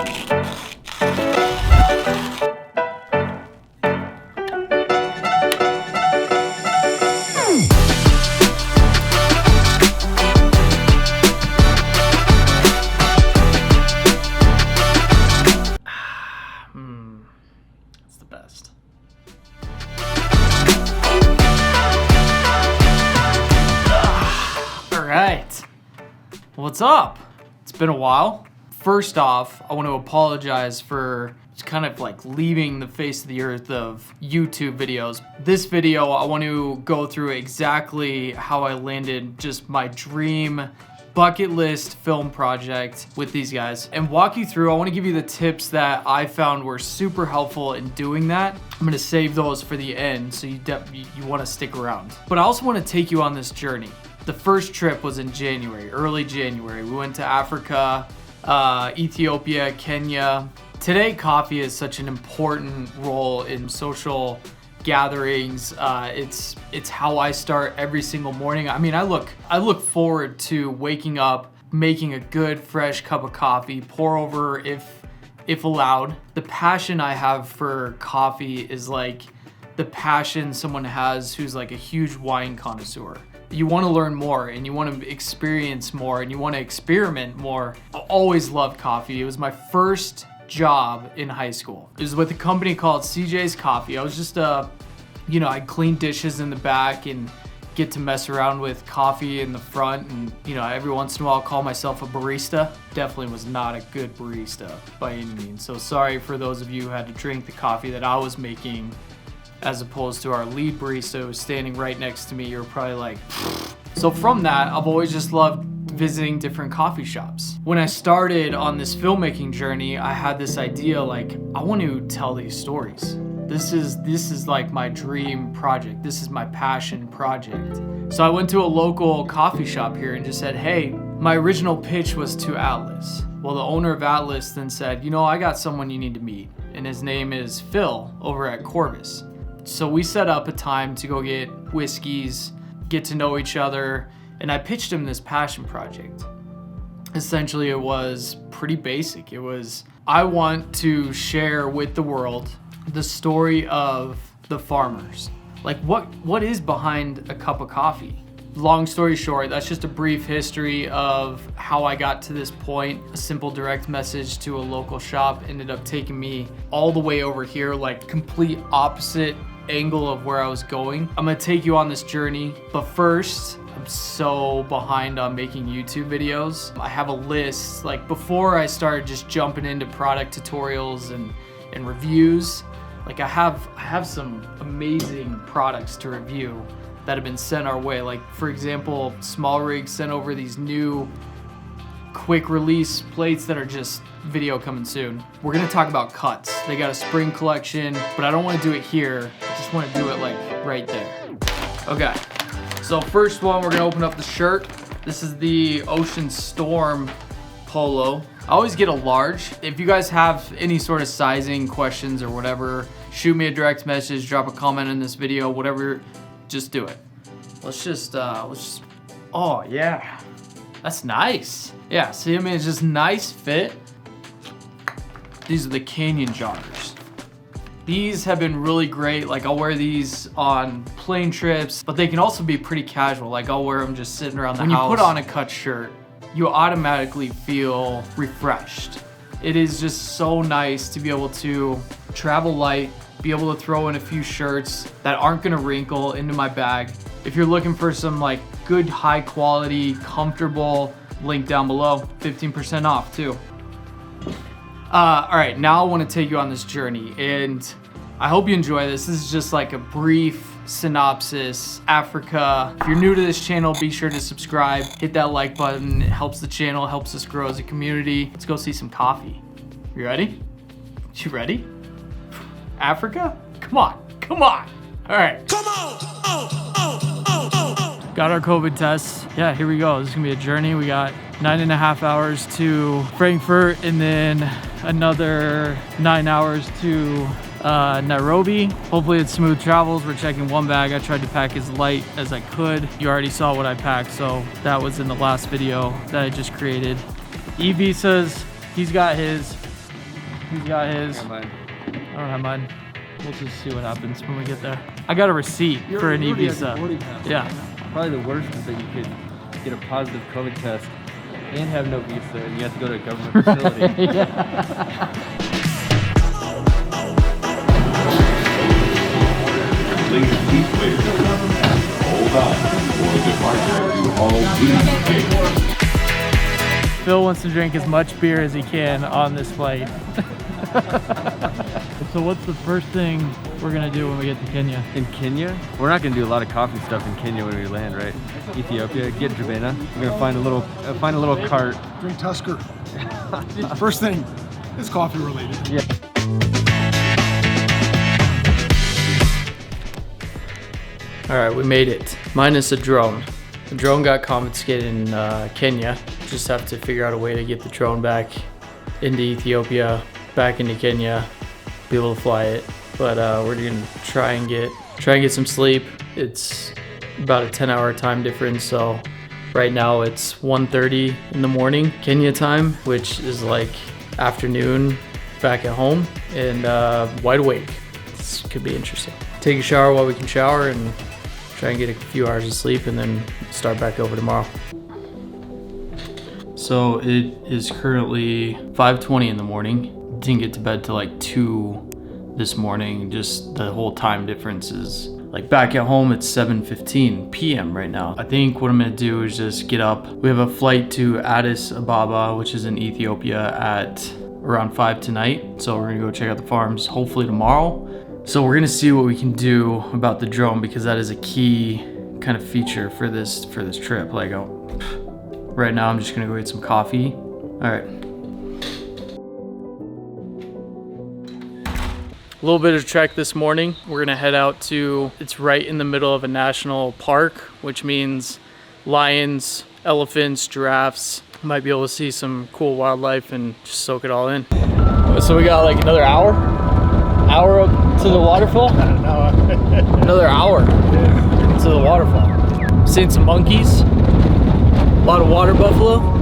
It's the best. All right. What's up? It's been a while. First off, I want to apologize for kind of like leaving the face of the earth of YouTube videos. This video, I want to go through exactly how I landed just my dream bucket list film project with these guys and walk you through. I want to give you the tips that I found were super helpful in doing that. I'm going to save those for the end, so you want to stick around. But I also want to take you on this journey. The first trip was in January, early January. We went to Africa, Ethiopia, Kenya. Today, coffee is such an important role in social gatherings. It's how I start every single morning. I mean, I look forward to waking up, making a good fresh cup of coffee, pour over if allowed. The passion I have for coffee is like the passion someone has who's like a huge wine connoisseur. You want to learn more and you want to experience more and you want to experiment more. I always loved coffee. It was my first job in high school. It was with a company called CJ's Coffee. I was just I'd clean dishes in the back and get to mess around with coffee in the front, and every once in a while I'll call myself a barista. Definitely was not a good barista by any means, so sorry for those of you who had to drink the coffee that I was making as opposed to our lead barista who was standing right next to me. You're probably like, pfft. So from that, I've always just loved visiting different coffee shops. When I started on this filmmaking journey, I had this idea, like, I want to tell these stories. This is like my dream project. This is my passion project. So I went to a local coffee shop here and just said, hey, my original pitch was to Atlas. Well, the owner of Atlas then said, I got someone you need to meet, and his name is Phil over at Corvus. So we set up a time to go get whiskeys, get to know each other, and I pitched him this passion project. Essentially, it was pretty basic. It was, I want to share with the world the story of the farmers. Like, what is behind a cup of coffee? Long story short, that's just a brief history of how I got to this point. A simple direct message to a local shop ended up taking me all the way over here, like complete opposite angle of where I was going. I'm gonna take you on this journey, but first, I'm so behind on making YouTube videos. I have a list, like before I started just jumping into product tutorials and reviews, like I have some amazing products to review that have been sent our way. Like for example, Small Rig sent over these new quick release plates that are just video coming soon. We're gonna talk about cuts. They got a spring collection, but I don't want to do it here. I just want to do it like right there. Okay, so first one, we're gonna open up the shirt. This is the Ocean Storm polo. I always get a large. If you guys have any sort of sizing questions or whatever, shoot me a direct message, drop a comment in this video, whatever, just do it. Let's just, oh yeah, that's nice. Yeah, see, I mean, it's just nice fit. These are the Canyon joggers. These have been really great. Like I'll wear these on plane trips, but they can also be pretty casual. Like I'll wear them just sitting around the house. When you put on a cut shirt, you automatically feel refreshed. It is just so nice to be able to travel light, be able to throw in a few shirts that aren't gonna wrinkle into my bag. If you're looking for some like good, high quality, comfortable, link down below, 15% off too. All right, now I wanna take you on this journey and I hope you enjoy this. This is just like a brief synopsis. Africa. If you're new to this channel, be sure to subscribe, hit that like button. It helps the channel, helps us grow as a community. Let's go see some coffee. You ready? You ready? Africa? Come on, come on. All right. Come on. Got our COVID tests. Yeah, here we go. This is gonna be a journey. We got 9.5 hours to Frankfurt and then another 9 hours to Nairobi. Hopefully it's smooth travels. We're checking one bag. I tried to pack as light as I could. You already saw what I packed, so that was in the last video that I just created. E-visas, he's got his. He's got his. I got mine. I don't have mine. We'll just see what happens when we get there. I got a receipt for an e-visa. Yeah. Probably the worst is that you could get a positive COVID test and have no visa, and you have to go to a government facility. Please keep clear. Hold on for departure to all these. Phil wants to drink as much beer as he can on this flight. So what's the first thing we're gonna do when we get to Kenya? In Kenya? We're not gonna do a lot of coffee stuff in Kenya when we land, right? Ethiopia, get Jabena. We're gonna find a little cart. Drink Tusker. First thing is coffee related. Yeah. All right, we made it. Minus a drone. The drone got confiscated in Kenya. Just have to figure out a way to get the drone back into Ethiopia, back into Kenya, be able to fly it. But we're gonna try and get some sleep. It's about a 10-hour time difference, so right now it's 1:30 in the morning Kenya time, which is like afternoon back at home, and wide awake. This could be interesting. Take a shower while we can shower and try and get a few hours of sleep, and then start back over tomorrow. So it is currently 5:20 in the morning. Didn't get to bed till like 2 this morning. Just the whole time difference is like back at home it's 7:15 p.m. right now. I think what I'm gonna do is just get up. We have a flight to Addis Ababa, which is in Ethiopia, at around 5 tonight. So we're gonna go check out the farms hopefully tomorrow. So we're gonna see what we can do about the drone, because that is a key kind of feature for this trip. Like, right now I'm just gonna go get some coffee. All right. A little bit of trek this morning. We're gonna head out to, it's right in the middle of a national park, which means lions, elephants, giraffes. Might be able to see some cool wildlife and just soak it all in. So we got like another hour up to the waterfall? Another hour to the waterfall. Seen some monkeys, a lot of water buffalo.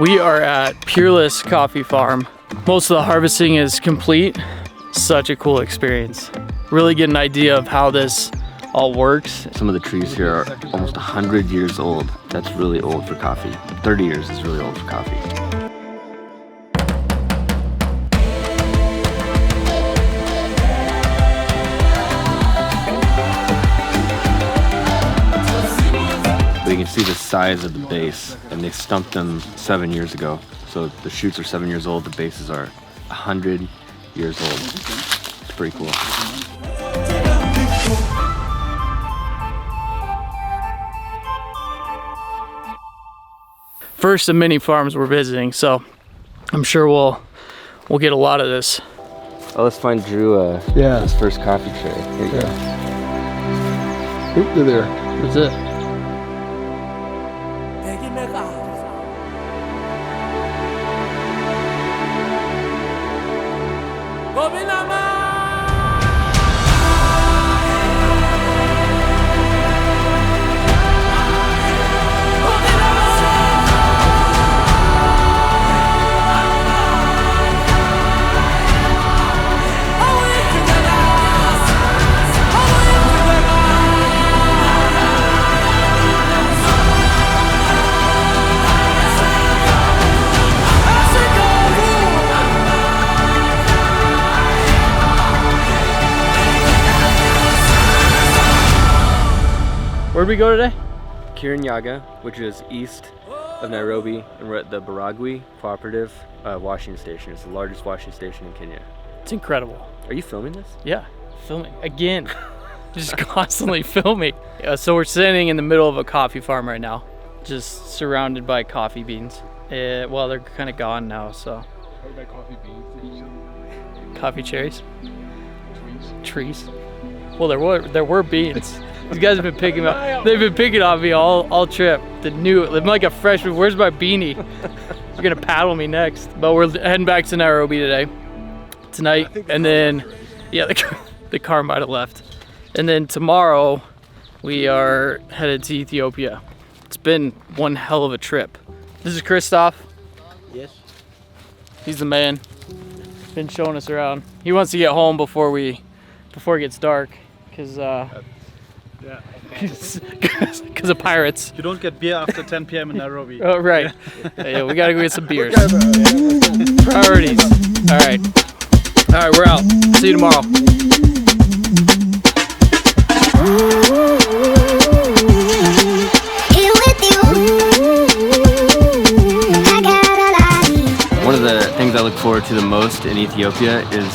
We are at Peerless Coffee Farm. Most of the harvesting is complete. Such a cool experience. Really get an idea of how this all works. Some of the trees here are almost 100 years old. That's really old for coffee. 30 years is really old for coffee. You can see the size of the base, and they stumped them 7 years ago. So the shoots are 7 years old, the bases are 100 years old. It's pretty cool. First of many farms we're visiting, so I'm sure we'll get a lot of this. Oh, let's find Drew his first coffee tray. Here you go. Oop, they're there. That's it. Where'd we go today? Kirinyaga, which is east of Nairobi, and we're at the Baragwi Cooperative washing station. It's the largest washing station in Kenya. It's incredible. Are you filming this? Yeah, filming again. Just constantly filming. So we're sitting in the middle of a coffee farm right now, just surrounded by coffee beans. Well, they're kind of gone now, so. What about coffee beans? Coffee cherries? Trees. Well, there were beans. These guys have been picking up. They've been picking on me all trip. I'm like a freshman. Where's my beanie? You're gonna paddle me next. But we're heading back to Nairobi tonight, and then yeah, the car might have left. And then tomorrow we are headed to Ethiopia. It's been one hell of a trip. This is Christoph. Yes. He's the man. Been showing us around. He wants to get home before it gets dark, because of pirates. You don't get beer after 10 p.m. in Nairobi. Oh, right. Yeah, we gotta go get some beers. Priorities. All right, we're out. See you tomorrow. One of the things I look forward to the most in Ethiopia is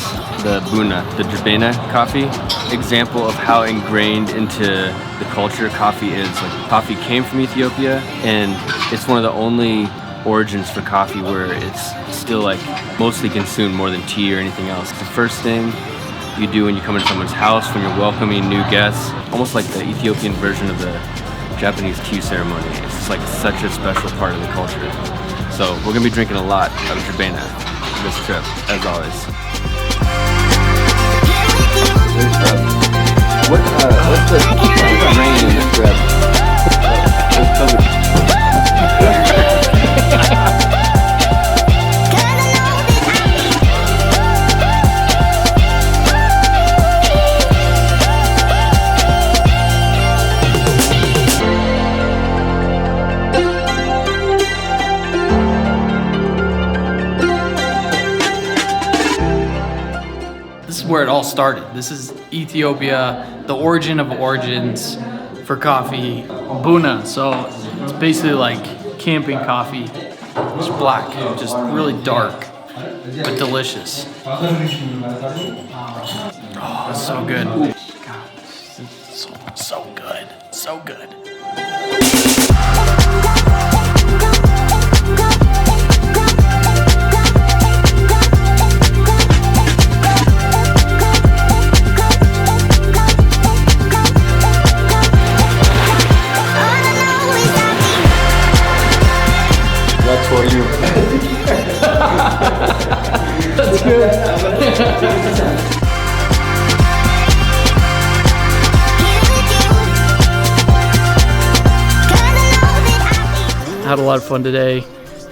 the buna, the Jabena coffee. Example of how ingrained into the culture coffee is. Like, coffee came from Ethiopia, and it's one of the only origins for coffee where it's still like mostly consumed more than tea or anything else. It's the first thing you do when you come into someone's house, when you're welcoming new guests, almost like the Ethiopian version of the Japanese tea ceremony. It's just like such a special part of the culture. So we're gonna be drinking a lot of Jabena this trip, as always. What's the rain in this trip? This is where it all started. This is Ethiopia, the origin of origins for coffee, buna. So it's basically like camping coffee. It's black, just really dark, but delicious. Oh, it's so good. God, it's so good, so good. That's for you. That's good. Had a lot of fun today,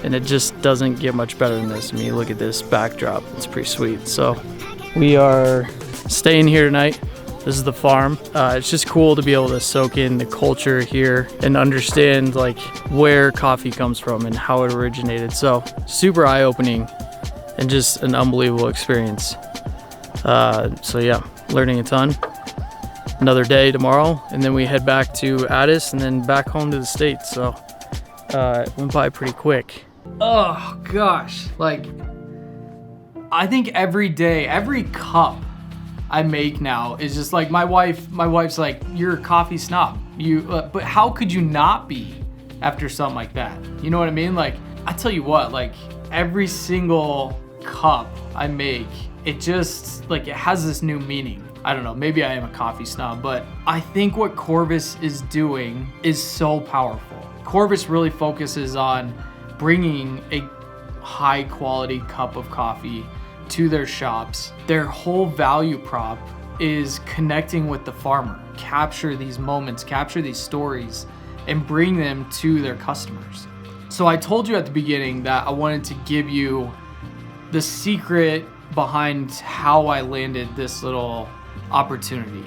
and it just doesn't get much better than this. I mean, look at this backdrop. It's pretty sweet. So we are staying here tonight. This is the farm. It's just cool to be able to soak in the culture here and understand like where coffee comes from and how it originated. So super eye-opening and just an unbelievable experience. So yeah, learning a ton. Another day tomorrow, and then we head back to Addis and then back home to the States. So it went by pretty quick. Oh gosh, like I think every day, every cup I make now is just like my wife's like, you're a coffee snob. But how could you not be after something like that? You know what I mean? Like, I tell you what, like every single cup I make, it just like, it has this new meaning. I don't know, maybe I am a coffee snob, but I think what Corvus is doing is so powerful. Corvus really focuses on bringing a high quality cup of coffee to their shops. Their whole value prop is connecting with the farmer, capture these moments, capture these stories, and bring them to their customers. So I told you at the beginning that I wanted to give you the secret behind how I landed this little opportunity.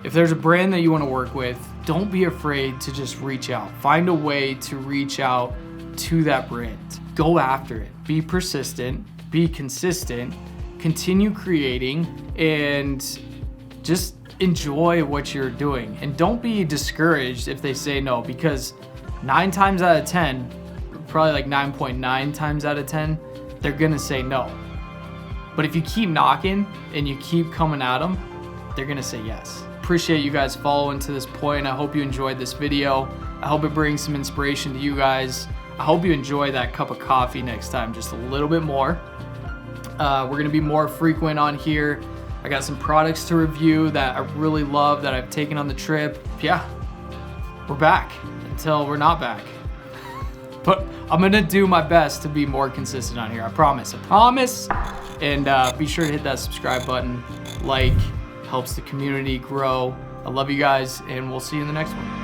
If there's a brand that you want to work with, don't be afraid to just reach out. Find a way to reach out to that brand. Go after it. Be persistent. Be consistent, continue creating, and just enjoy what you're doing. And don't be discouraged if they say no, because 9 times out of 10, probably like 9.9 times out of 10, they're gonna say no. But if you keep knocking and you keep coming at them, they're gonna say yes. Appreciate you guys following to this point. I hope you enjoyed this video. I hope it brings some inspiration to you guys. I hope you enjoy that cup of coffee next time just a little bit more. We're gonna be more frequent on here. I got some products to review that I really love that I've taken on the trip. Yeah, we're back until we're not back. But I'm gonna do my best to be more consistent on here. I promise. And be sure to hit that subscribe button. Like, helps the community grow. I love you guys, and we'll see you in the next one.